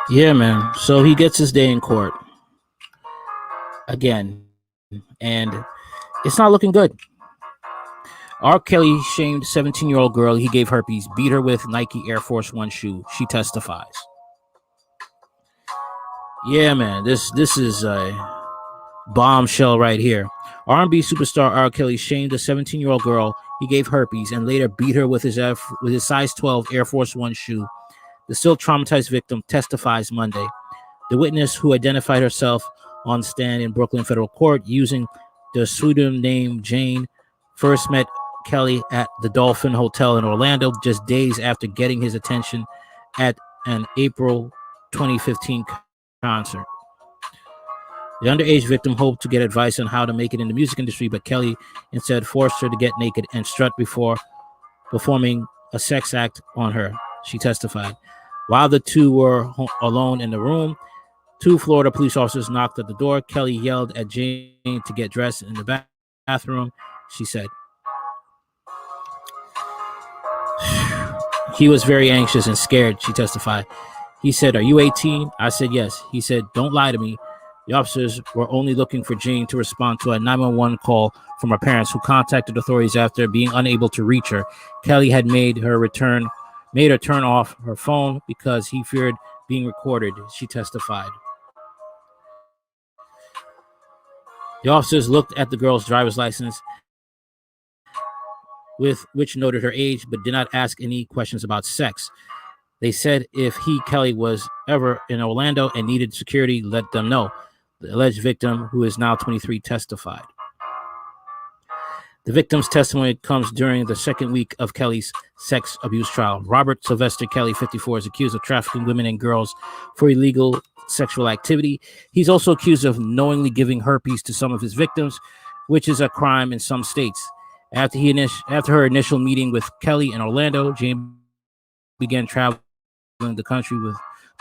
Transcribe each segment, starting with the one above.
Yeah, man. So he gets his day in court again, and it's not looking good. R. Kelly shamed 17-year-old girl he gave herpes, beat her with Nike Air Force One shoe. She testifies. Yeah, man. This is a bombshell right here. R&B superstar R. Kelly shamed a 17-year-old girl he gave herpes and later beat her with his size 12 Air Force One shoe. The still traumatized victim testifies Monday. The witness, who identified herself on stand in Brooklyn federal court using the pseudonym name Jane, first met Kelly at the Dolphin Hotel in Orlando just days after getting his attention at an April 2015 concert. The underage victim hoped to get advice on how to make it in the music industry, but Kelly instead forced her to get naked and strut before performing a sex act on her, she testified. While the two were alone in the room, two Florida police officers knocked at the door. Kelly yelled at Jane to get dressed in the bathroom, she said. He was very anxious and scared, she testified. He said, "Are you 18? I said, yes. He said, "Don't lie to me." The officers were only looking for Jane to respond to a 911 call from her parents, who contacted authorities after being unable to reach her. Kelly had made her turn off her phone because he feared being recorded, she testified. The officers looked at the girl's driver's license, with which noted her age, but did not ask any questions about sex. They said if Kelly, was ever in Orlando and needed security, let them know. The alleged victim, who is now 23, testified. The victim's testimony comes during the second week of Kelly's sex abuse trial. Robert Sylvester Kelly, 54, is accused of trafficking women and girls for illegal sexual activity. He's also accused of knowingly giving herpes to some of his victims, which is a crime in some states. After her initial meeting with Kelly in Orlando, Jane began traveling the country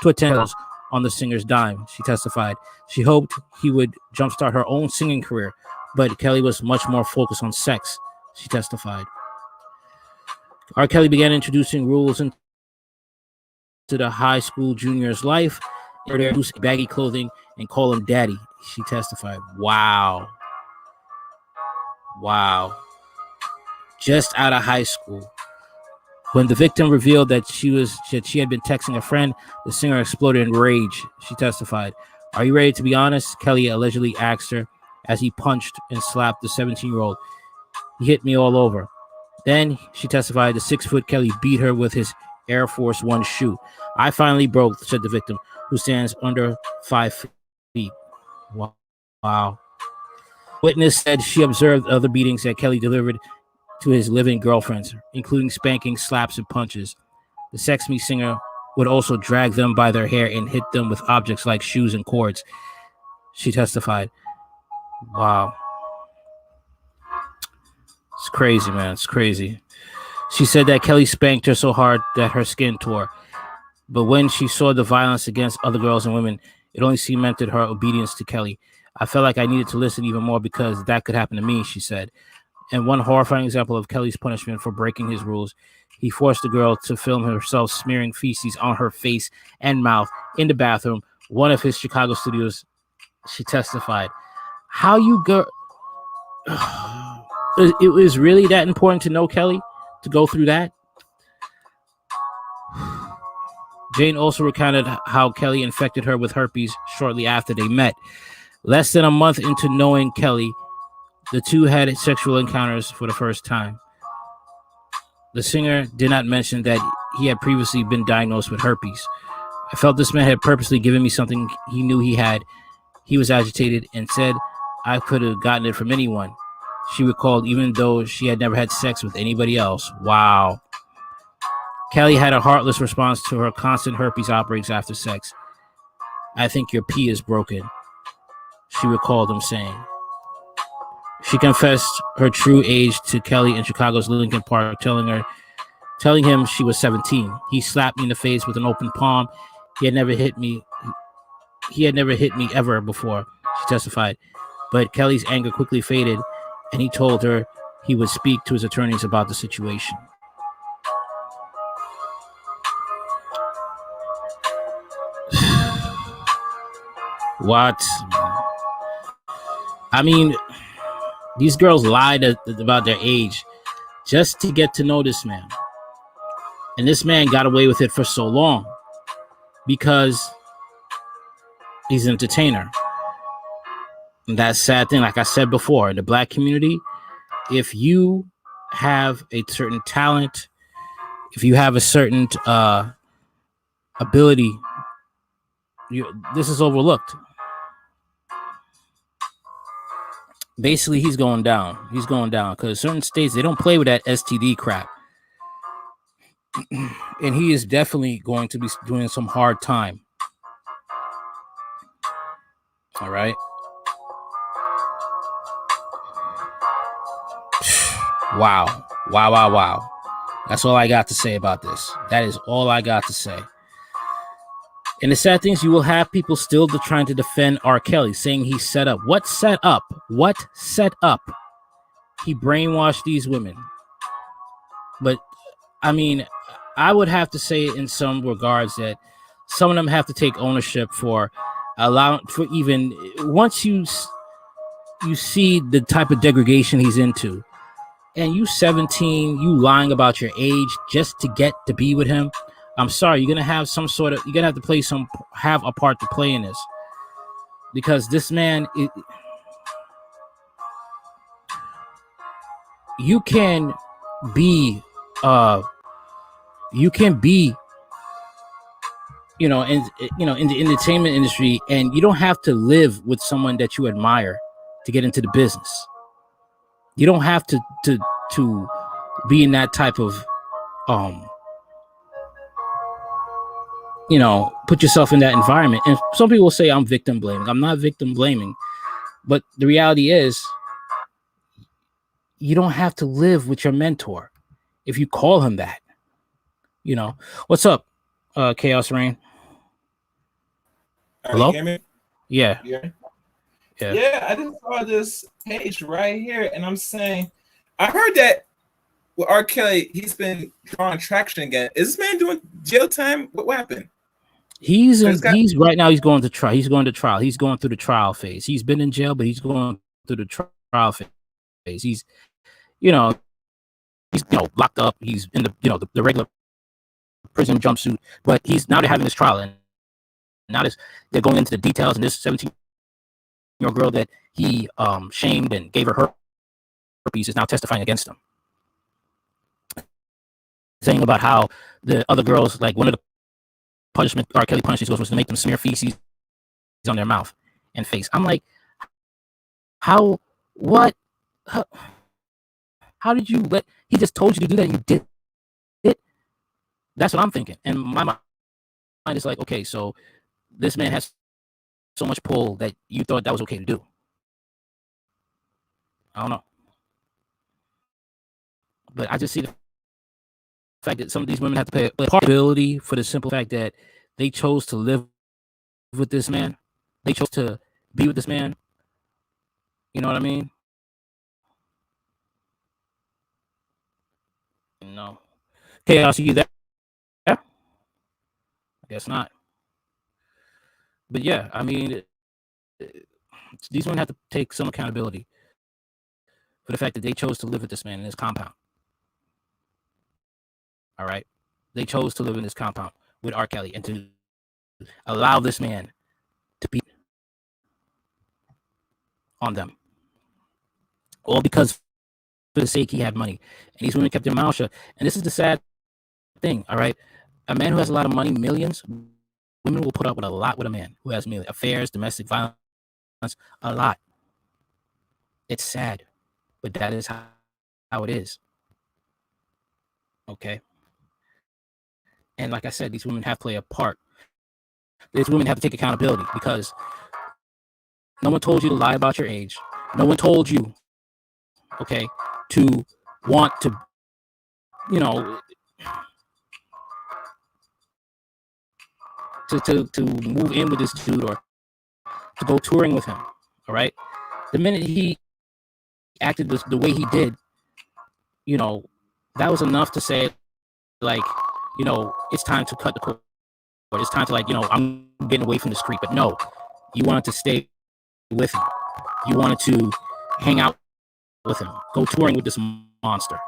to attend on the singer's dime, she testified. She hoped he would jumpstart her own singing career, but Kelly was much more focused on sex, she testified. R. Kelly began introducing rules into the high school junior's life, introduce baggy clothing and call him daddy, she testified. Wow. Just out of high school. When the victim revealed that she had been texting a friend, the singer exploded in rage, she testified. "Are you ready to be honest?" Kelly allegedly asked her as he punched and slapped the 17-year-old. "He hit me all over." Then, she testified, the 6-foot Kelly beat her with his Air Force One shoe. "I finally broke," said the victim, who stands under 5 feet. Wow. Witness said she observed other beatings that Kelly delivered to his living girlfriends, including spanking, slaps, and punches. The Sex Me singer would also drag them by their hair and hit them with objects like shoes and cords, she testified. Wow. It's crazy, man. It's crazy. She said that Kelly spanked her so hard that her skin tore. But when she saw the violence against other girls and women, it only cemented her obedience to Kelly. "I felt like I needed to listen even more because that could happen to me," she said. And one horrifying example of Kelly's punishment for breaking his rules, he forced the girl to film herself smearing feces on her face and mouth in the bathroom, one of his Chicago studios, she testified. How you go? It was really that important to know Kelly, to go through that? Jane also recounted how Kelly infected her with herpes shortly after they met. Less than a month into knowing Kelly, the two had sexual encounters for the first time. The singer did not mention that he had previously been diagnosed with herpes. "I felt this man had purposely given me something he knew he had." He was agitated and said, "I could have gotten it from anyone," she recalled, even though she had never had sex with anybody else. Wow. Kelly had a heartless response to her constant herpes outbreaks after sex. "I think your pee is broken," she recalled him saying. She confessed her true age to Kelly in Chicago's Lincoln Park, telling him she was 17. "He slapped me in the face with an open palm. He had never hit me ever before," she testified. But Kelly's anger quickly faded, and he told her he would speak to his attorneys about the situation. What? I mean, these girls lied about their age just to get to know this man. And this man got away with it for so long because he's an entertainer. And that's sad thing. Like I said before, in the black community, if you have a certain talent, if you have a certain ability, this is overlooked. Basically, he's going down. He's going down because certain states, they don't play with that STD crap. And he is definitely going to be doing some hard time. All right. Wow. Wow, wow, wow. That's all I got to say about this. That is all I got to say. And the sad thing is, you will have people still trying to defend R. Kelly, saying he set up. What set up? What set up? He brainwashed these women. But, I mean, I would have to say in some regards that some of them have to take ownership for even once you see the type of degradation he's into, and you 17, you lying about your age just to get to be with him. I'm sorry, you're gonna have to have a part to play in this, because this man, you can be, in the entertainment industry, and you don't have to live with someone that you admire to get into the business. You don't have to be in that type of put yourself in that environment. And some people say I'm victim blaming. I'm not victim blaming, but the reality is, you don't have to live with your mentor if you call him that. What's up, Chaos Rain? Hello? Yeah. Yeah, I just saw this page right here, and I'm saying, I heard that with R. Kelly, he's been drawing traction again. Is this man doing jail time? What happened? He's right now. He's going to trial. He's going through the trial phase. He's been in jail, but he's going through the trial phase. He's locked up. He's in the regular prison jumpsuit, but they're having this trial, and now they're going into the details. And this 17-year-old girl that he shamed and gave her herpes is now testifying against him, saying about how the other girls, like, one of the punishment R. Kelly punishments was to make them smear feces on their mouth and face. I'm like, how did you he just told you to do that and you did it? That's what I'm thinking. And my mind is like, okay, so this man has so much pull that you thought that was okay to do. I don't know. But I just see the fact that some of these women have to pay ability for the simple fact that they chose to live with this man. They chose to be with this man. You know what I mean? No. Chaos, you there? I guess not. But yeah, I mean, these women have to take some accountability for the fact that they chose to live with this man in his compound. All right? They chose to live in this compound with R. Kelly and to allow this man to beat on them. All because for the sake he had money. And these women kept their mouth shut. And this is the sad thing, all right? A man who has a lot of money, millions, women will put up with a lot with a man who has millions. Affairs, domestic violence, a lot. It's sad, but that is how it is. Okay? And like I said, these women have to play a part. These women have to take accountability, because no one told you to lie about your age. No one told you, okay, to want to, to move in with this dude or to go touring with him. All right. The minute he acted the way he did, that was enough to say, like, it's time to cut the cord. It's time to, like, I'm getting away from the street. But no, You wanted to stay with him. You wanted to hang out with him. Go touring with this monster.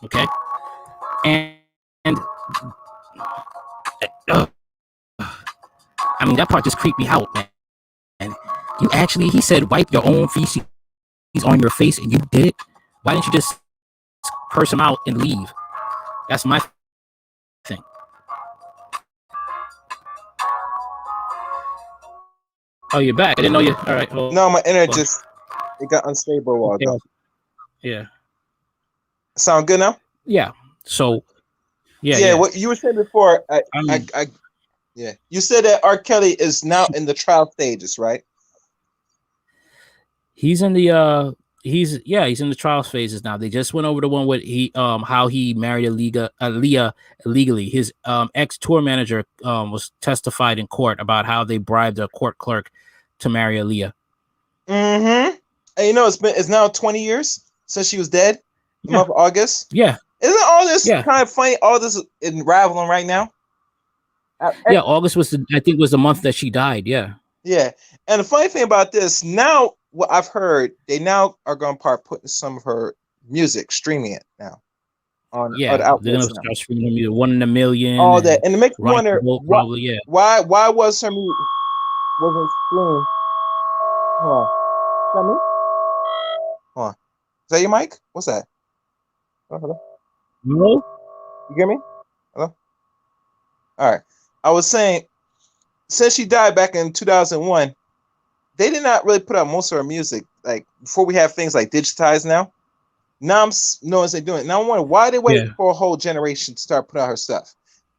Okay? And I mean, that part just creeped me out, man. And you actually, he said, wipe your own feces on your face, and you did it. Why didn't you just curse him out and leave? That's my thing. Oh, you're back. I didn't know you. All right. Well, No, my internet just it got unstable a while ago. Yeah. Sound good now? Yeah. So, yeah. What you were saying before, yeah. You said that R. Kelly is now in the trial stages, right? He's in the he's in the trial phases now. They just went over the one with how he married Aaliyah illegally. His ex tour manager was testified in court about how they bribed a court clerk to marry Aaliyah. Mm-hmm. And you know, it's now 20 years since she was dead. The month of August. Yeah. Isn't all this kind of funny? All this unraveling right now. Yeah, August was the month that she died. Yeah. Yeah, and the funny thing about this now, what I've heard, they now are going to start putting some of her music, streaming it now on other outlets. They're gonna start streaming music, 1 in a Million. All that, and it makes me wonder probably, why was her music wasn't streamed? Hold on, is that me? Hold on, is that your mic? What's that? Oh, hello. No, you hear me? Hello. All right, I was saying, since she died back in 2001, they did not really put out most of her music. Like before, we have things like digitized now. Now I'm noticing they're doing it. Now I wonder why they wait for a whole generation to start putting out her stuff.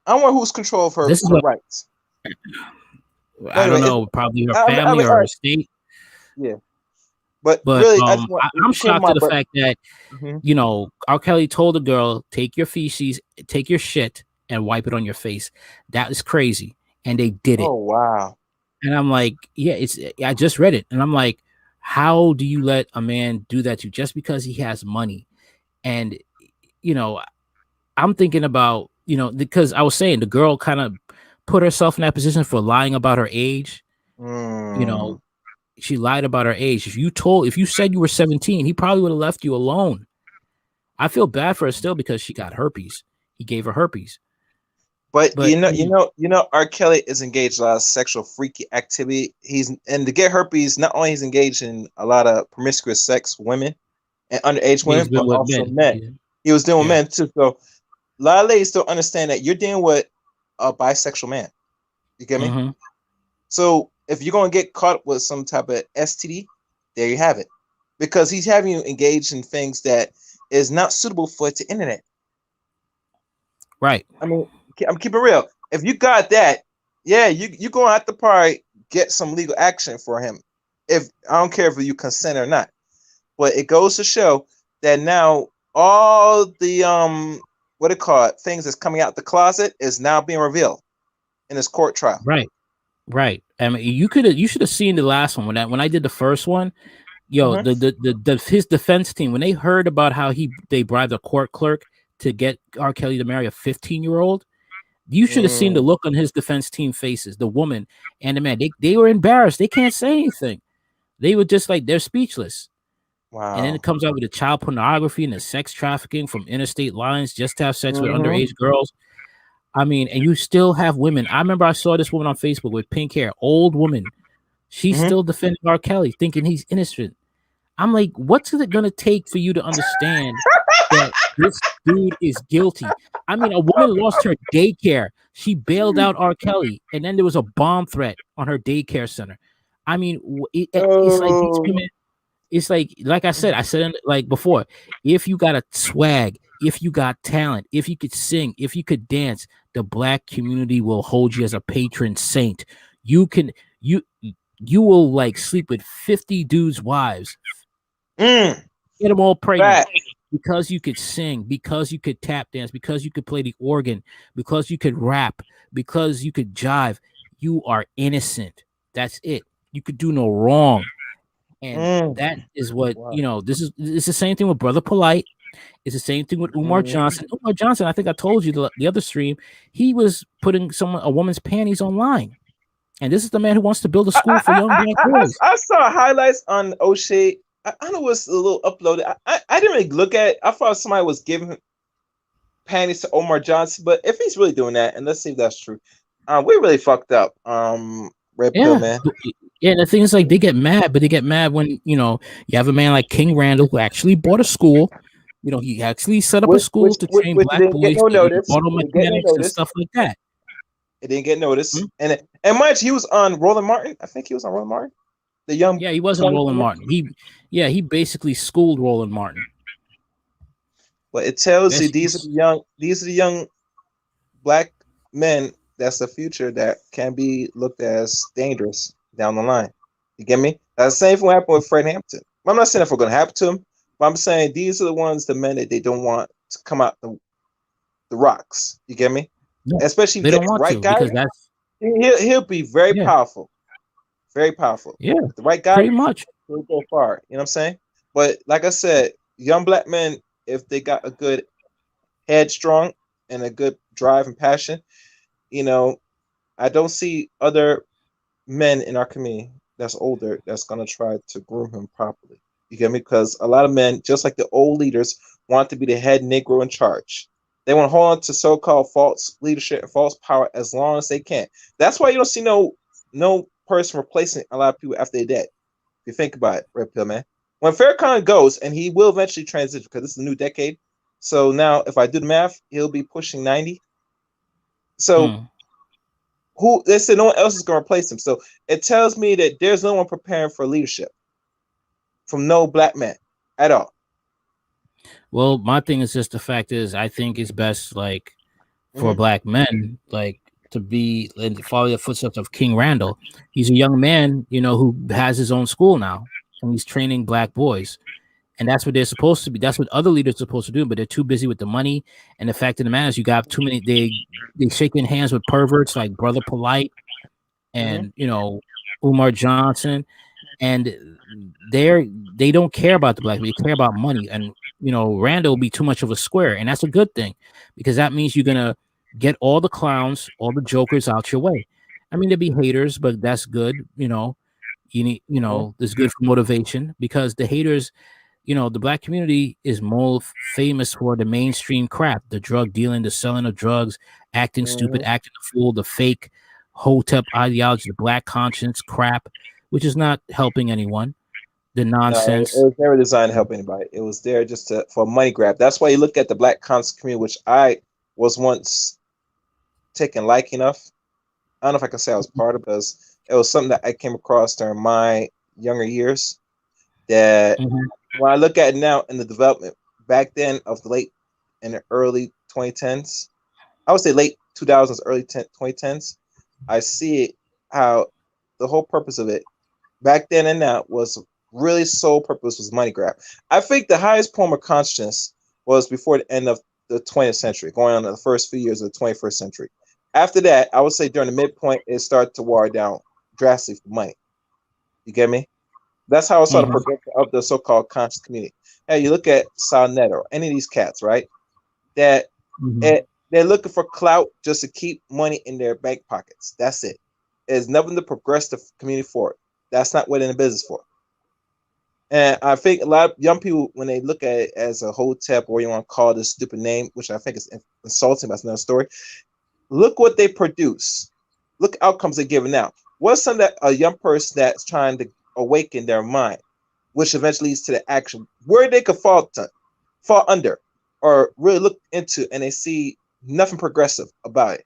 I wonder who's control of her rights. I don't know. Probably her family or her state. Yeah. But really, I'm shocked at the fact that, you know, R. Kelly told the girl, take your feces, take your shit, and wipe it on your face. That is crazy. And they did it. Oh, wow. And I'm like, I just read it. And I'm like, how do you let a man do that to you just because he has money? And, you know, I'm thinking about, you know, because I was saying the girl kind of put herself in that position for lying about her age. You know, she lied about her age. If you said you were 17, he probably would have left you alone. I feel bad for her still because she got herpes. He gave her herpes. But you know, R. Kelly is engaged in a lot of sexual freaky activity. And to get herpes, not only he's engaged in a lot of promiscuous sex with women and underage women, but also men. Yeah. He was dealing with men too. So a lot of ladies don't understand that you're dealing with a bisexual man. You get me? So if you're gonna get caught with some type of STD, there you have it. Because he's having you engaged in things that is not suitable for the internet. Right. I mean, I'm keeping it real. If you got that, you're gonna have to probably get some legal action for him. If I don't care if you consent or not. But it goes to show that now all the what it called things that's coming out the closet is now being revealed in this court trial. Right. I mean, you should have seen the last one when I did the first one. Yo, his defense team, when they heard about how they bribed a court clerk to get R. Kelly to marry a 15-year-old, you should have seen the look on his defense team faces, the woman and the man. They were embarrassed. They can't say anything. They were just like, they're speechless. Wow. And then it comes out with the child pornography and the sex trafficking from interstate lines just to have sex with underage girls. I mean, and you still have women. I remember I saw this woman on Facebook with pink hair, old woman. She's still defending R. Kelly, thinking he's innocent. I'm like, what's it going to take for you to understand that this dude is guilty? I mean, a woman lost her daycare. She bailed out R. Kelly, and then there was a bomb threat on her daycare center. I mean, it's like these women. It's like I said like before, if you got a swag, if you got talent, if you could sing, if you could dance, the black community will hold you as a patron saint. You will like sleep with 50 dudes' wives. Get them all pregnant because you could sing, because you could tap dance, because you could play the organ, because you could rap, because you could jive. You are innocent. That's it. You could do no wrong. And that is what, you know, this is the same thing with Brother Polite. It's the same thing with Umar Johnson. Umar Johnson, I think I told you the other stream, he was putting a woman's panties online. And this is the man who wants to build a school for young black boys. I saw highlights on O'Shea. I know it's a little uploaded. I didn't really look at it. I thought somebody was giving panties to Omar Johnson, but if he's really doing that, and let's see if that's true, we really fucked up. Red Pill Man. Yeah, the thing is, like, they get mad, but they get mad when you have a man like King Randall who actually bought a school. He actually set up a school to train black boys. No notice. Auto mechanics and stuff like that. It didn't get noticed. And much he was on Roland Martin. I think he was on Roland Martin. The young. Yeah, he wasn't Roland Martin. He basically schooled Roland Martin. But it tells you these are the young black men. That's the future that can be looked as dangerous down the line. You get me? That's the same thing happened with Fred Hampton. I'm not saying if we're going to happen to him, but I'm saying these are the men that they don't want to come out the rocks. You get me? Yeah. Especially if they don't want right to, guy, because he'll be very powerful. Very powerful. Yeah. With the right guy, pretty much. He'll go far. You know what I'm saying? But like I said, young black men, if they got a good headstrong and a good drive and passion, I don't see other men in our community that's older that's going to try to groom him properly. You get me? Because a lot of men, just like the old leaders, want to be the head Negro in charge. They want to hold on to so-called false leadership and false power as long as they can. That's why you don't see no person replacing a lot of people after they're dead. If you think about it, Red Pill Man. When Farrakhan goes, and he will eventually transition because this is a new decade. So now, if I do the math, he'll be pushing 90. So they said no one else is going to replace him. So it tells me that there's no one preparing for leadership from no black man at all. Well, my thing is just the fact is I think it's best like for black men like to be and follow the footsteps of King Randall. He's a young man, who has his own school now, and he's training black boys. And that's what they're supposed to be. That's what other leaders are supposed to do, but they're too busy with the money. And the fact of the matter is you got too many, they shaking hands with perverts like Brother Polite and, Umar Johnson. And they don't care about the black, they care about money. And, Randall will be too much of a square. And that's a good thing because that means you're going to get all the clowns, all the jokers out your way. I mean, there'll be haters, but that's good. You need, it's good for motivation because the haters, the black community is more famous for the mainstream crap, the drug dealing, the selling of drugs, acting stupid, acting a fool, the fake hotep ideology, the black conscience crap, which is not helping anyone. The nonsense. No, it was never designed to help anybody. It was there just for a money grab. That's why you look at the black conscience community, which I was once taking liking of. I don't know if I can say I was part of it because it was something that I came across during my younger years that when I look at it now in the development back then of the late and the early 2010s, I would say late 2000s, early 2010s, I see it how the whole purpose of it back then and now was really sole purpose was money grab. I think the highest form of consciousness was before the end of the 20th century, going on in the first few years of the 21st century. After that, I would say during the midpoint, it started to water down drastically for money. You get me? That's how I saw the progression of the so-called conscious community. Hey, you look at Salnet or any of these cats, right? That they're looking for clout just to keep money in their bank pockets. That's it. There's nothing to progress the community for. That's not what they're in the business for. And I think a lot of young people, when they look at it as a hotep, or you want to call this stupid name, which I think is insulting, that's another story. Look what they produce. Look outcomes they're giving out. What's something that a young person that's trying to awaken their mind, which eventually leads to the action, where they could fall under, or really look into, and they see nothing progressive about it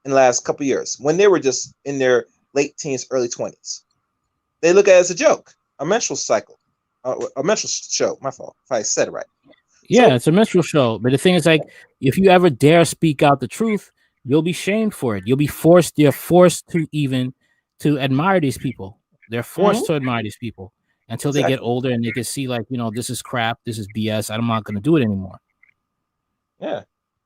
in the last couple of years when they were just in their late teens, early 20s. They look at it as a joke, a menstrual cycle, a menstrual show. My fault if I said it right. Yeah, it's a menstrual show. But the thing is, like, if you ever dare speak out the truth, you'll be shamed for it. You'll be forced. They're forced to admire these people. They're forced to admire these people until they get older and they can see, like, this is crap. This is BS. I'm not going to do it anymore. Yeah.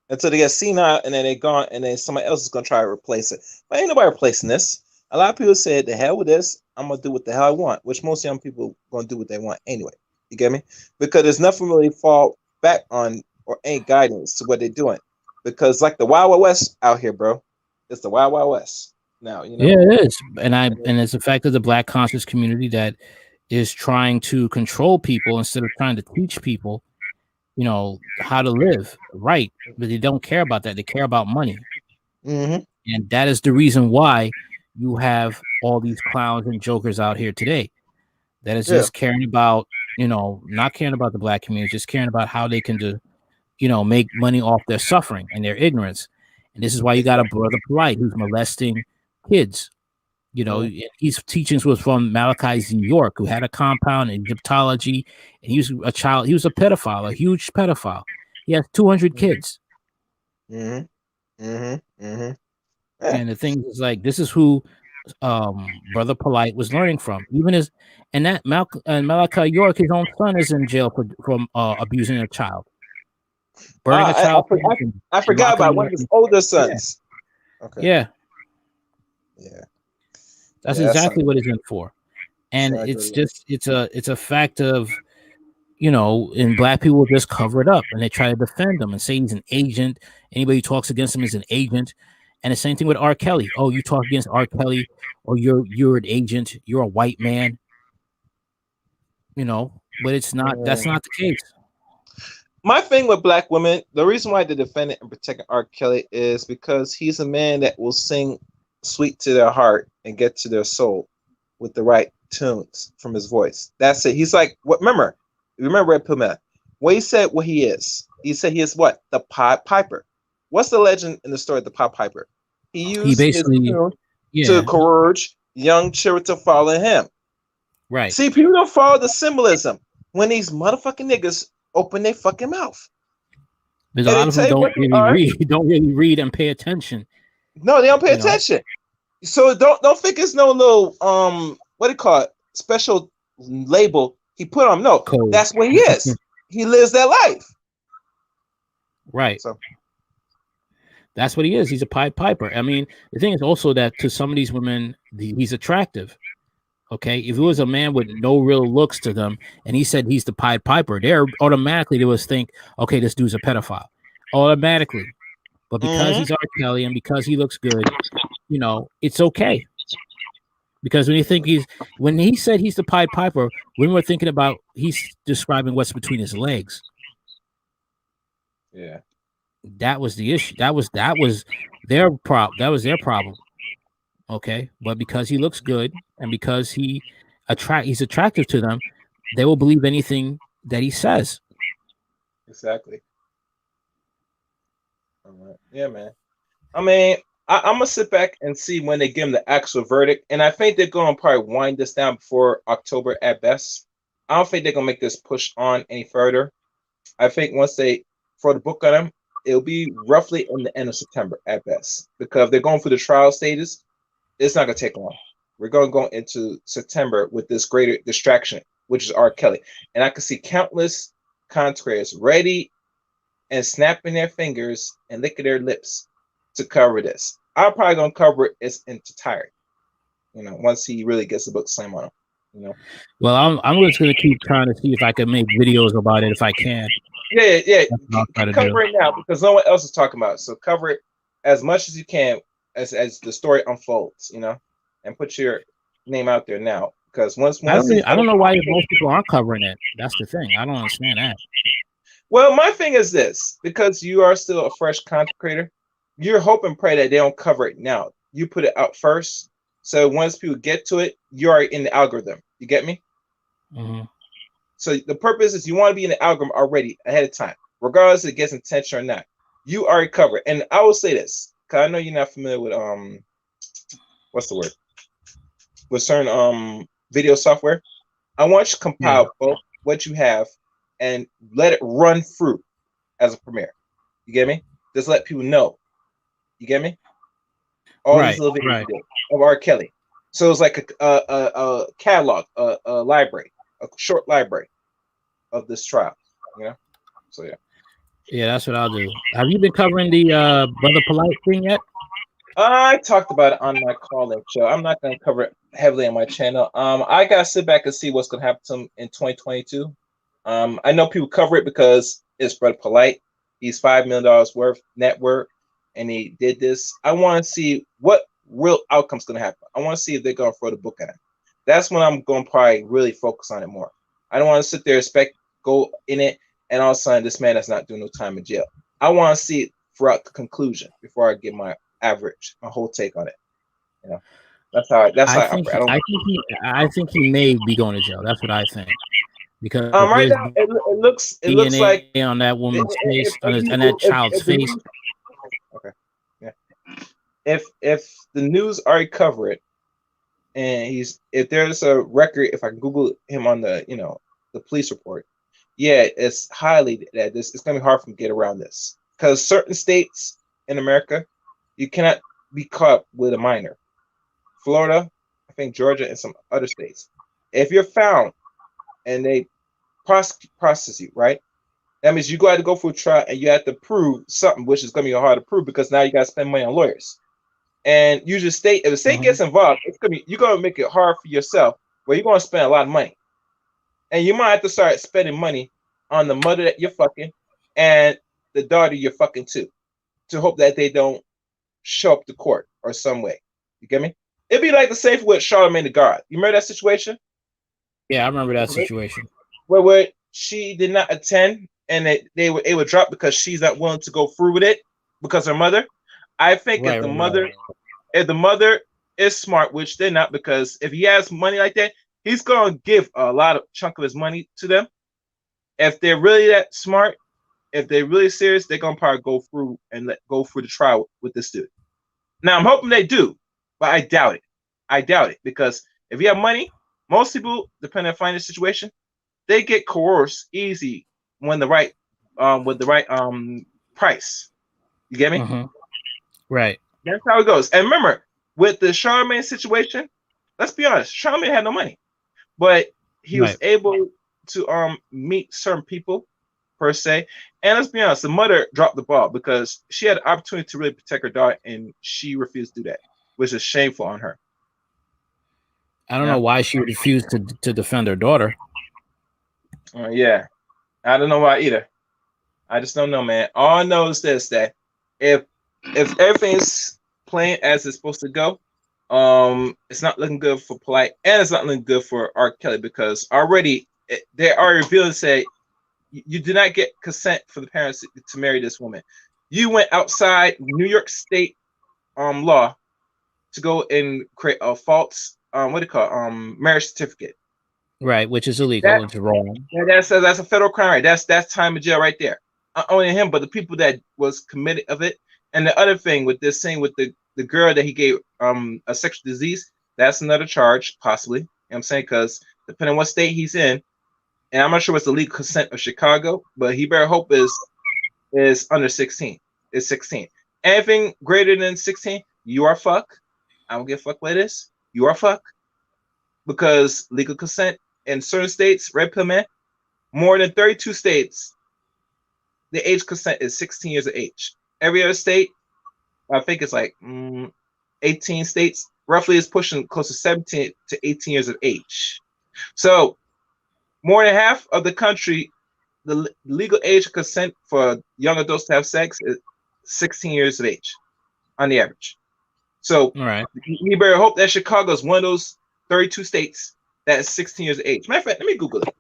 Until they get senile and then they're gone and then somebody else is going to try to replace it. But ain't nobody replacing this. A lot of people said, the hell with this. I'm going to do what the hell I want, which most young people are going to do what they want anyway. You get me? Because there's nothing really back on or any guidance to what they're doing, because like the Wild Wild West out here, bro. It's the Wild Wild West now. You know. Yeah, it is, and it's the fact of the Black conscious community that is trying to control people instead of trying to teach people, how to live right. But they don't care about that. They care about money, Mm-hmm. and that is the reason why you have all these clowns and jokers out here today. That is just caring about, not caring about the Black community, just caring about how they can do, make money off their suffering and their ignorance. And this is why you got a brother Polite who's molesting kids. His teachings was from Malachi's New York, who had a compound in Egyptology, and he was a child. He was a pedophile, a huge pedophile. He has 200 kids. Mm-hmm. Mm-hmm. Mm-hmm. Yeah. And the thing is, like, this is who Brother Polite was learning from. Even his, and that Malachi York, his own son, is in jail from abusing a child, burning a child. I forgot about one of his older sons. Yeah. Okay. Yeah. Yeah. That's exactly what it's in for. And it's a fact of, and Black people just cover it up and they try to defend him and say he's an agent. Anybody who talks against him is an agent. And the same thing with R. Kelly. Oh, you talk against R. Kelly, or you're an agent, you're a white man. But it's not. That's not the case. My thing with Black women, the reason why they defend it and protect R. Kelly is because he's a man that will sing sweet to their heart and get to their soul with the right tunes from his voice. That's it. He's like, what? Remember Red Pill Man, when he said what he is. He said he is what? The Pied Piper. What's the legend in the story of the Pied Piper? He used his tune to encourage young children to follow him. Right. See, people don't follow the symbolism when these motherfucking niggas open their fucking mouth. Because a lot of them don't really read and pay attention. No, they don't pay attention. So don't think it's no little what do you call it? Special label he put on. No, that's what he is. He lives that life. Right. So that's what he is. He's a Pied Piper. I mean, the thing is also that to some of these women, he's attractive. Okay, if it was a man with no real looks to them, and he said he's the Pied Piper, they would think, okay, this dude's a pedophile, automatically. But because he's R. Kelly and because he looks good, it's okay. Because when he said he's the Pied Piper, when we're thinking about, he's describing what's between his legs. Yeah. That was the issue. That was their problem. That was their problem. Okay, but because he looks good and because he's attractive to them, they will believe anything that he says. Exactly. All right. Yeah, man. I mean, I'm gonna sit back and see when they give him the actual verdict, and I think they're gonna probably wind this down before October at best. I don't think they're gonna make this push on any further. I think once they throw the book on him, it'll be roughly in the end of September at best, because they're going through the trial stages. It's not gonna take long. We're gonna go into September with this greater distraction, which is R. Kelly, and I can see countless contras ready and snapping their fingers and licking their lips to cover this. I'm probably gonna cover it its entirety. Once he really gets the book slam on him. Well, I'm just gonna keep trying to see if I can make videos about it if I can. Yeah. Cover it now because no one else is talking about it. So cover it as much as you can as the story unfolds, and put your name out there now. Because once I don't know why most people aren't covering it. That's the thing. I don't understand that. Well, my thing is this: because you are still a fresh content creator, you're hope and pray that they don't cover it now. You put it out first, so once people get to it, you are in the algorithm. You get me? Mm-hmm. So the purpose is you want to be in the algorithm already ahead of time, regardless if it gets attention or not. You already covered. And I will say this, because I know you're not familiar with what's the word? With certain video software. I want you to compile both what you have and let it run through as a premiere. You get me? Just let people know. You get me? All these little videos of R. Kelly. So it's like a catalog, a library, a short library of this trial. So yeah. Yeah, that's what I'll do. Have you been covering the Brother Polite thing yet? I talked about it on my call-in show. I'm not going to cover it heavily on my channel. I got to sit back and see what's going to happen to him in 2022. I know people cover it because It's Brother Polite. He's $5 million worth net worth, and he did this. I want to see what real outcome's going to happen. I want to see if they're going to throw the book at him. That's when I'm going to probably really focus on it more. I don't want to sit there and go in it, and all of a sudden this man is not doing no time in jail. I want to see it throughout the conclusion before I give my whole take on it. You know, that's how I operate. I think he may be going to jail. That's what I think. Because if Right there's now it looks DNA like on that woman's face, on that child's face. Okay, yeah. If the news already cover it, and if there's a record, if I Google him on the the police report, yeah, it's highly that it's gonna be hard for him to get around this because certain states in America, you cannot be caught with a minor. Florida, I think Georgia, and some other states. If you're found and they process you, right? That means you got to go for a trial and you have to prove something, which is going to be hard to prove because now you got to spend money on lawyers. And usually, if the state gets involved, you're going to make it hard for yourself, where you're going to spend a lot of money, and you might have to start spending money on the mother that you're fucking and the daughter you're fucking too, to hope that they don't show up to court or some way. You get me? It'd be like the same with Charlemagne the God. You remember that situation? Yeah, I remember that situation. Where she did not attend and they would drop because she's not willing to go through with it because her mother. I think if the mother is smart, which they're not, because if he has money like that, he's gonna give a lot of chunk of his money to them. If they're really that smart, if they're really serious, they're gonna probably go through the trial with this dude. Now I'm hoping they do, but I doubt it. I doubt it because if you have money, most people, depending on financial situation, they get coerced easy when with the right price. You get me? Mm-hmm. Right. That's how it goes. And remember, with the Charlemagne situation, let's be honest, Charlemagne had no money, but he was able to meet certain people per se. And let's be honest, the mother dropped the ball because she had the opportunity to really protect her daughter, and she refused to do that, which is shameful on her. I don't know why she refused to defend her daughter. Yeah, I don't know why either. I just don't know, man. All I know is this: that if everything's playing as it's supposed to go, it's not looking good for Polite, and it's not looking good for R. Kelly because already they are revealing say you did not get consent for the parents to marry this woman. You went outside New York State law to go and create a false what do you call marriage certificate. Right, which is illegal. It's wrong. That's a federal crime, right? That's time in jail right there. Not only him, but the people that was committed of it. And the other thing with this thing with the girl that he gave a sexual disease, that's another charge, possibly. You know what I'm saying? Because depending on what state he's in, and I'm not sure what's the legal consent of Chicago, but he better hope is under 16. It's 16. Anything greater than 16, you are fuck. I don't give a fuck what it is. You are fuck. Because legal consent in certain states, red pill man, more than 32 states, the age consent is 16 years of age. Every other state, I think it's like 18 states, roughly is pushing close to 17 to 18 years of age. So more than half of the country, the legal age of consent for young adults to have sex is 16 years of age on the average. So you better hope that Chicago is one of those 32 states that is 16 years of age. Matter of fact, let me Google it.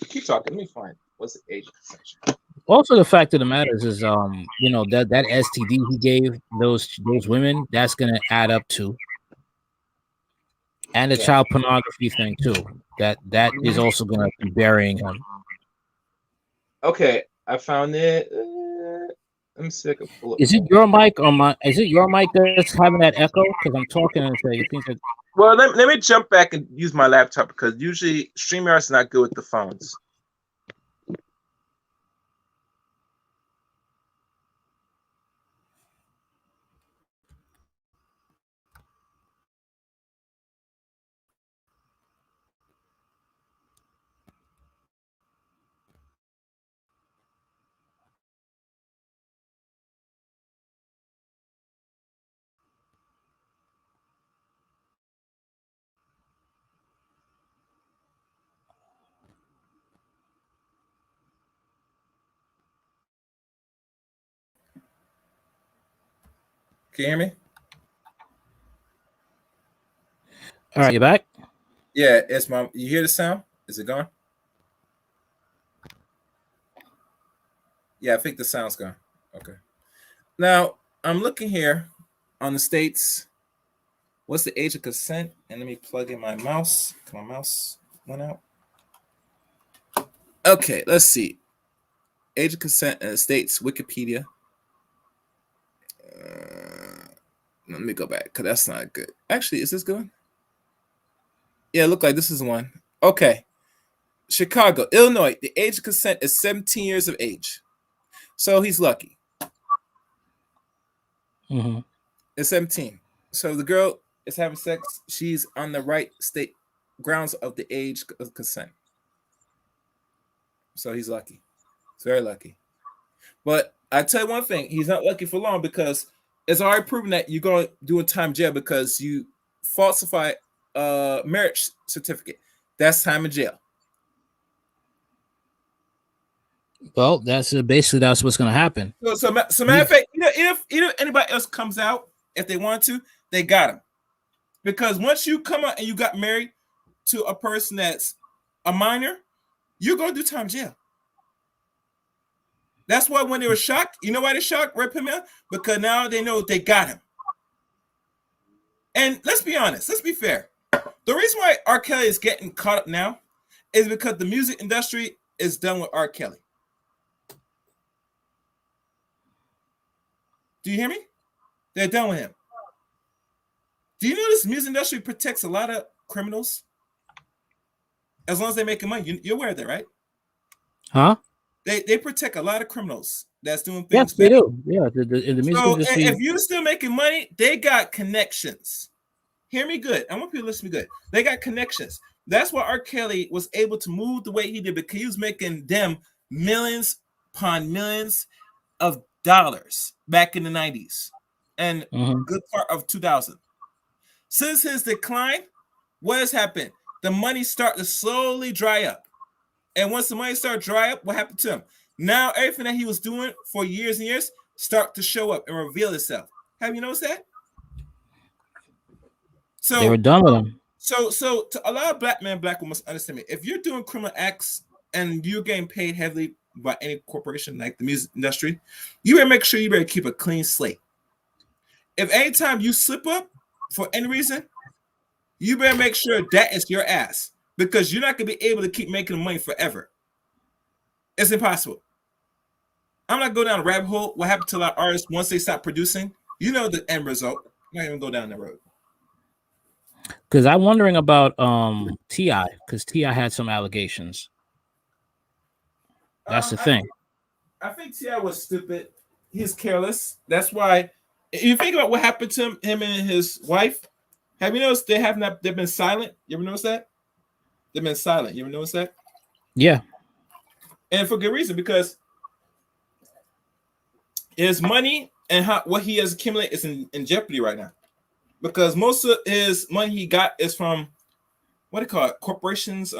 Keep talking. Let me find what's the age of consent. Also, the fact of the matter is that STD he gave those women, that's gonna add up to, and the child pornography thing too. That is also gonna be burying him. Okay, I found it. Let me see if I can pull it. Is it your mic or my? Is it your mic that's having that echo? Because I'm talking and it seems like. Well, let me jump back and use my laptop because usually StreamYard is not good with the phones. Can you hear me? All right, you back? Yeah, it's my. You hear the sound? Is it gone? Yeah, I think the sound's gone. Okay. Now I'm looking here on the states. What's the age of consent? And let me plug in my mouse. My mouse went out. Okay, let's see. Age of consent in the states. Wikipedia. Let me go back because that's not good. Actually, is this good? Yeah, look like this is one. Okay. Chicago, Illinois. The age of consent is 17 years of age. So he's lucky. Mm-hmm. It's 17. So the girl is having sex. She's on the right state grounds of the age of consent. So he's lucky. He's very lucky. But I tell you one thing, he's not lucky for long because it's already proven that you're going to do a time jail because you falsify a marriage certificate. That's time in jail. Well, that's basically that's what's going to happen. So matter of fact, if anybody else comes out, if they want to, they got him. Because once you come out and you got married to a person that's a minor, you're going to do time jail. That's why when they were shocked, you know why they're shocked, right, Pamela? Because now they know they got him. And let's be honest, let's be fair. The reason why R. Kelly is getting caught up now is because the music industry is done with R. Kelly. Do you hear me? They're done with him. Do you know this music industry protects a lot of criminals? As long as they're making money. You're aware of that, right? Huh? They protect a lot of criminals that's doing things. Yes, they do. Yeah, the music So industry. if you're still making money, they got connections. Hear me good. I want people to listen to me good. They got connections. That's why R. Kelly was able to move the way he did because he was making them millions upon millions of dollars back in the 90s and good part of 2000. Since his decline, what has happened? The money started to slowly dry up. And once the money started to dry up, what happened to him? Now everything that he was doing for years and years start to show up and reveal itself. Have you noticed that? So they were done with him. So to a lot of black men, black women must understand me. If you're doing criminal acts and you're getting paid heavily by any corporation like the music industry, you better make sure you better keep a clean slate. If anytime you slip up for any reason, you better make sure that is your ass because you're not gonna be able to keep making the money forever. It's impossible. I'm not going down a rabbit hole. What happened to a lot of artists once they stop producing? You know the end result. I'm not even go down that road. Because I'm wondering about T.I. because T.I. had some allegations. That's the thing. I think T.I. was stupid. He's careless. That's why. If you think about what happened to him and his wife, have you noticed they've been silent? You ever notice that? They've been silent. You ever notice that? Yeah. And for good reason, because his money and what he has accumulated is in jeopardy right now. Because most of his money he got is from what do you call it? Corporations,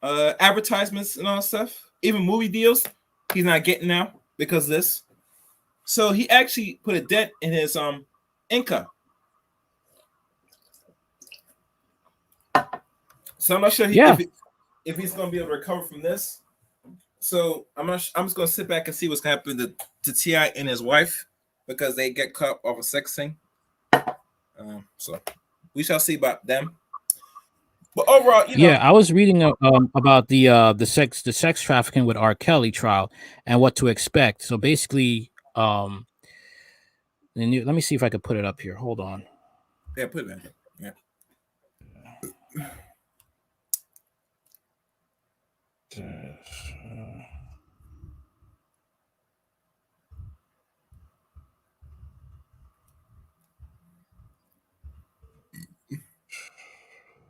advertisements and all that stuff. Even movie deals, he's not getting now because of this. So he actually put a dent in his income. So I'm not sure if he's going to be able to recover from this. So I'm just going to sit back and see what's going to happen to T.I. and his wife because they get caught off a sex thing. So we shall see about them. But overall, I was reading about the sex trafficking with R. Kelly trial and what to expect. So basically, let me see if I could put it up here. Hold on. Yeah, put it in. Yeah.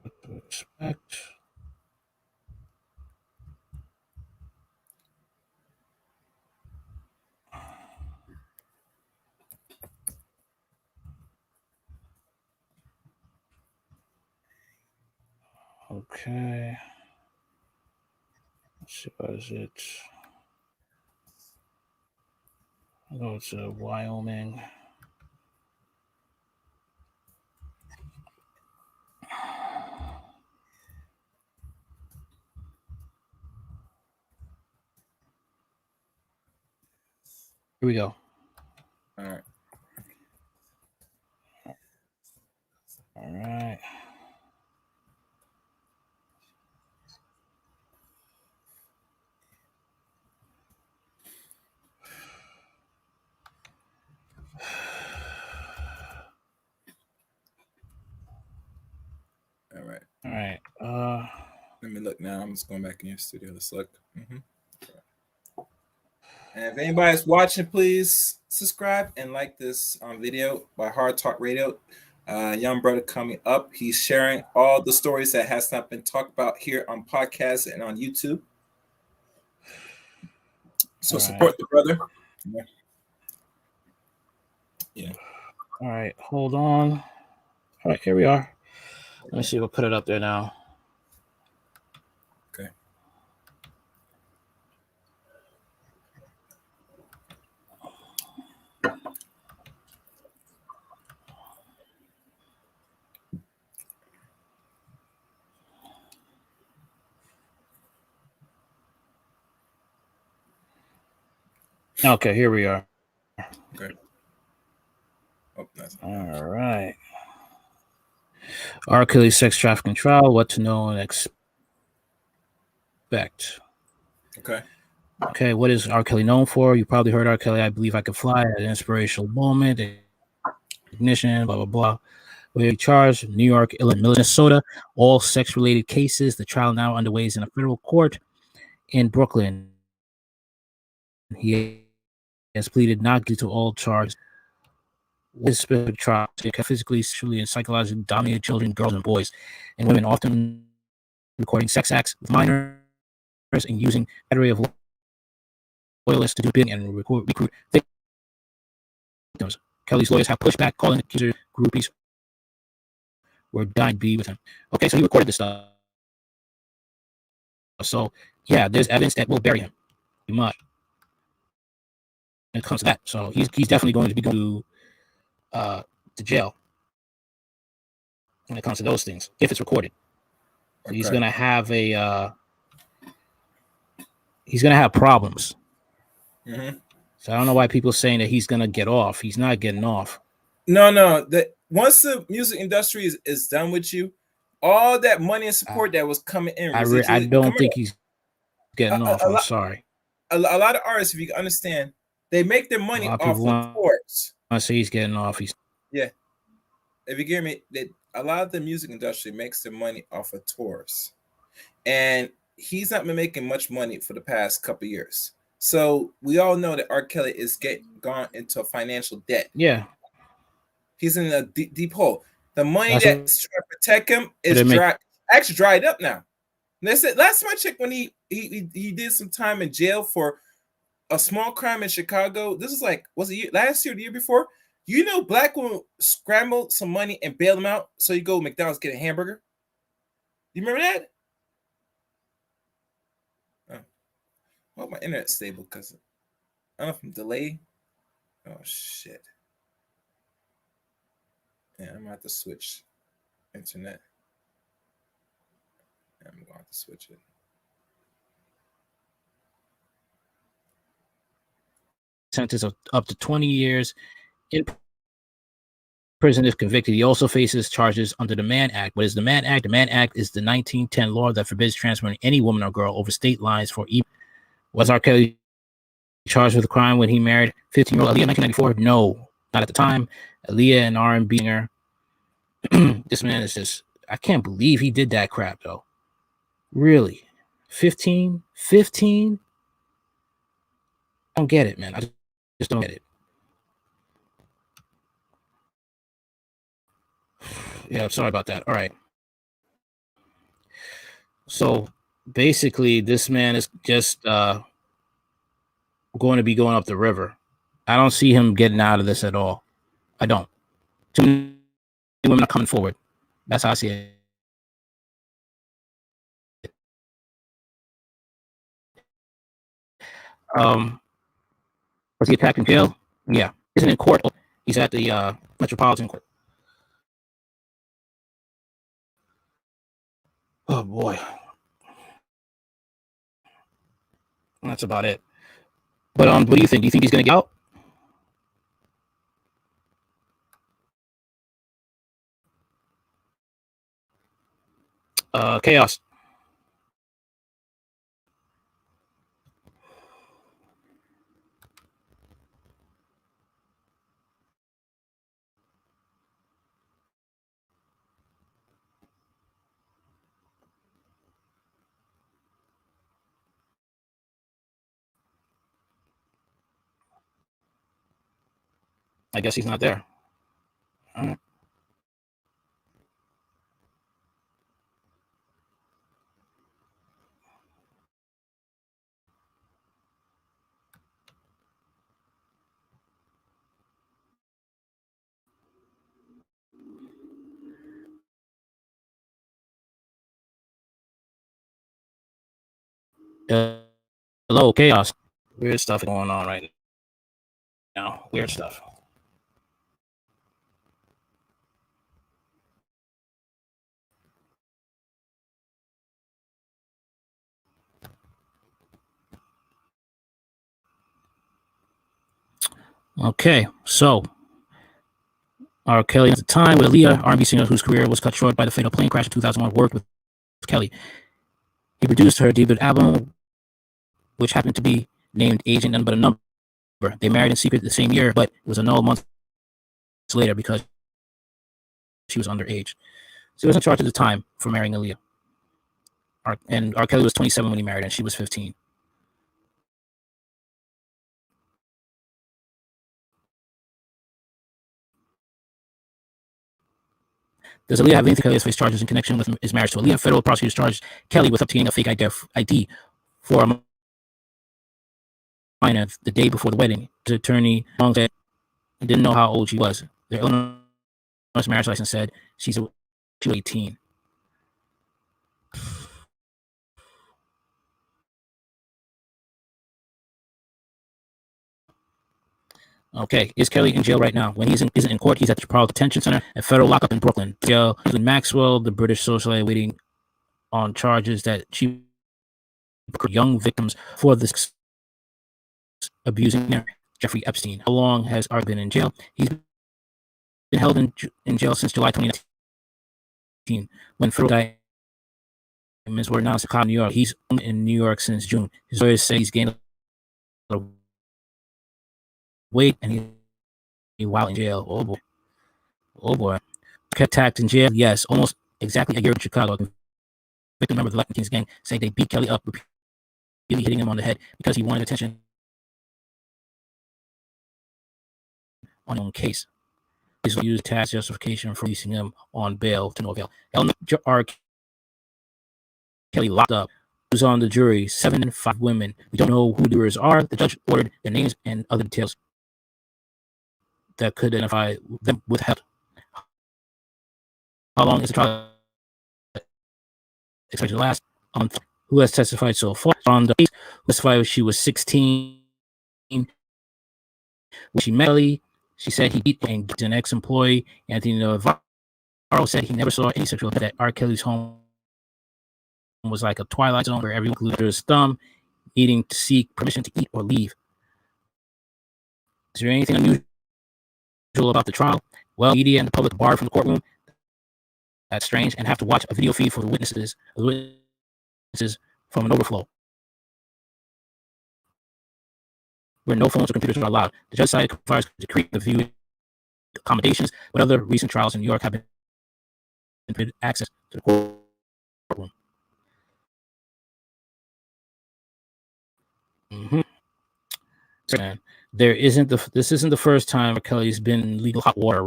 What to expect. Okay. Let's see, what is it? I'll go to Wyoming. Here we go. All right. All right. All right. All right. Let me look now. I'm just going back in your studio. Let's look. And if anybody's watching, please subscribe and like this video by Hard Talk Radio. Young brother coming up. He's sharing all the stories that has not been talked about here on podcasts and on YouTube. So support the brother. Yeah. All right. Hold on. All right. Here we are. Let me see. We'll put it up there now. Okay. Okay, here we are. Okay. Oh, that's all right. R. Kelly sex trafficking trial. What to know and expect. Okay. Okay, what is R. Kelly known for? You probably heard R. Kelly, I Believe I Could Fly, at an inspirational moment, ignition, blah, blah, blah. Where he charged New York, Illinois, Minnesota, all sex-related cases. The trial now underway is in a federal court in Brooklyn. He has pleaded not guilty to all charges. This specific trial, physically, sexually, and psychologically dominated children, girls, and boys, and women, often recording sex acts with minors and using a battery of loyalists to do bidding and recruit victims. Kelly's lawyers have pushed back, calling accuser groupies were dying to be with him. Okay, so he recorded this stuff. So yeah, there's evidence that will bury him. Pretty much. When it comes to that, so he's definitely going to be going to jail when it comes to those things if it's recorded. So Okay. he's gonna have problems. Mm-hmm. So I don't know why people are saying that he's gonna get off. He's not getting off. No. That once the music industry is done with you, all that money and support that was coming in, I don't think he's getting off. I'm sorry. A lot of artists, if you can understand, they make their money off of tours. I say he's getting off. Yeah. If you hear me, a lot of the music industry makes their money off of tours, and he's not been making much money for the past couple of years. So we all know that R. Kelly is gone into financial debt. Yeah, he's in a deep hole. The money that's trying to protect him is actually dried up now. And they said last time I checked, when he did some time in jail for a small crime in Chicago. This is like, was it last year or the year before? You know, black women scrambled some money and bailed him out, so you go to McDonald's get a hamburger. You remember that? Oh, well, my internet's stable because I don't know if I'm delayed. Oh shit! Yeah, I'm gonna have to switch internet. Yeah, I'm gonna have to switch it. Sentence of up to 20 years in prison if convicted. He also faces charges under the Mann Act. What is the Mann Act? The Mann Act is the 1910 law that forbids transferring any woman or girl over state lines for even. Was R. Kelly charged with a crime when he married 15-year-old Aaliyah in 1994? No, not at the time. Aaliyah and R&B singer. This man is just, I can't believe he did that crap though. Really? 15? I don't get it, man. I just don't get it. Yeah, sorry about that. All right. So basically, this man is just going to be going up the river. I don't see him getting out of this at all. I don't. Too many women are coming forward. That's how I see it. Was he attacked in jail? Yeah, isn't in court. He's at the Metropolitan Court. Oh boy, that's about it. But what do you think? Do you think he's gonna get out? Chaos. I guess he's not there. All right. Hello, chaos. Weird stuff going on right now. Weird stuff. Okay, so R. Kelly at the time with Aaliyah, R&B singer whose career was cut short by the fatal plane crash in 2001, worked with Kelly. He produced her debut album, which happened to be named Age Ain't Nothing But a Number. They married in secret the same year, but it was annulled months later because she was underage. So he was in charge at the time for marrying Aaliyah. And R. Kelly was 27 when he married, and she was 15. Does Aaliyah have anything Kelly's face charges in connection with his marriage to Aaliyah? Federal prosecutors charged Kelly with obtaining a fake ID for a minor the day before the wedding. His attorney said he didn't know how old she was. Their Illinois marriage license said she was 18. Okay, is Kelly in jail right now? When isn't in court, he's at the Metropolitan Detention Center and federal lockup in Brooklyn. Jail in Maxwell, the British socialite, waiting on charges that she young victims for this abusing Jeffrey Epstein. How long has R been in jail? He's been held in jail since July 2019, when federal indictments were announced in New York. He's in New York since June. His lawyers say he's gained a little weight and he's while in jail. Oh boy. Oh boy. Kept attacked in jail. Yes, almost exactly a year in Chicago. Victim member of the Latin Kings gang say they beat Kelly up, repeatedly hitting him on the head because he wanted attention on his own case. He's used tax justification for releasing him on bail to no avail. R. Kelly locked up. He was on the jury, 7 and 5 women. We don't know who the jurors are. The judge ordered their names and other details that could identify them withheld. How long is the trial expected to last? Who has testified so far? On the case, testified she was 16 when she met Kelly. She said he beat and beat an ex-employee. Anthony Navarro said he never saw any sexual that R. Kelly's home was like a twilight zone where everyone glued his thumb, needing to seek permission to eat or leave. Is there anything unusual about the trial? Well, media and the public barred from the courtroom. That's strange, and have to watch a video feed for the witnesses from an overflow where no phones or computers are allowed. The judge cited fires to create the view accommodations, but other recent trials in New York have been permitted access to the courtroom. Mm-hmm. So, this isn't the first time Kelly's been in legal hot water.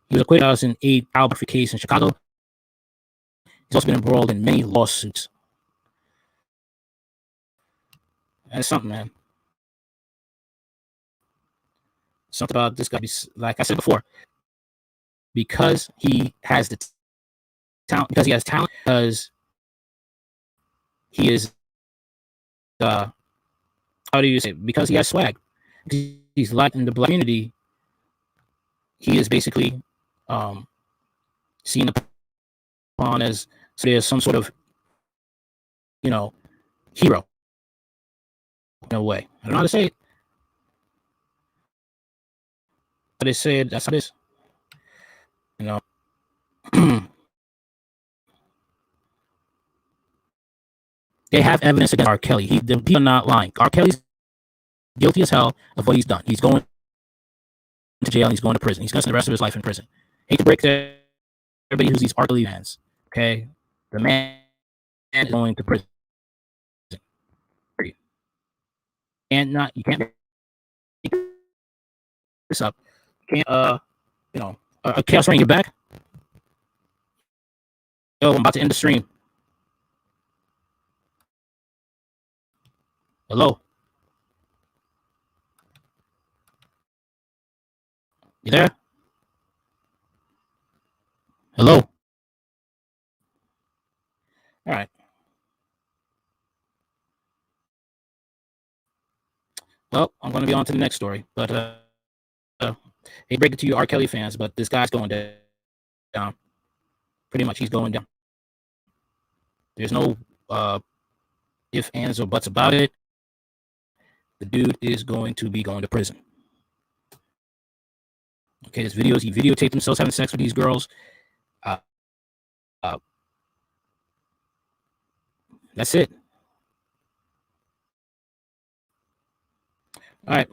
He was acquitted in 2008 Albert case in Chicago. He's also been embroiled in many lawsuits. That's something, man. Something about this guy, like I said before, because he has the talent, because he has talent, because he is, how do you say, because he has swag. He's he's like in the black community, he is basically seen upon as, so there's some sort of, hero in a way. I don't know how to say it, but they said that's how it is. They have evidence against R. Kelly. The people are not lying. R. Kelly's guilty as hell of what he's done. He's going to jail and he's going to prison. He's going to spend the rest of his life in prison. Hate to break to everybody who's these R. Kelly fans. Okay, the man is going to prison. You can't make this up. You can't Chaos Rain, you're back. Yo, I'm about to end the stream. Hello. You there? Hello. All right. Well, I'm going to be on to the next story, but hey, break it to you R. Kelly fans, but this guy's going down. Pretty much, he's going down. There's no ifs, ands, or buts about it. The dude is going to be going to prison. Okay, there's videos. He videotaped himself having sex with these girls. That's it. All right.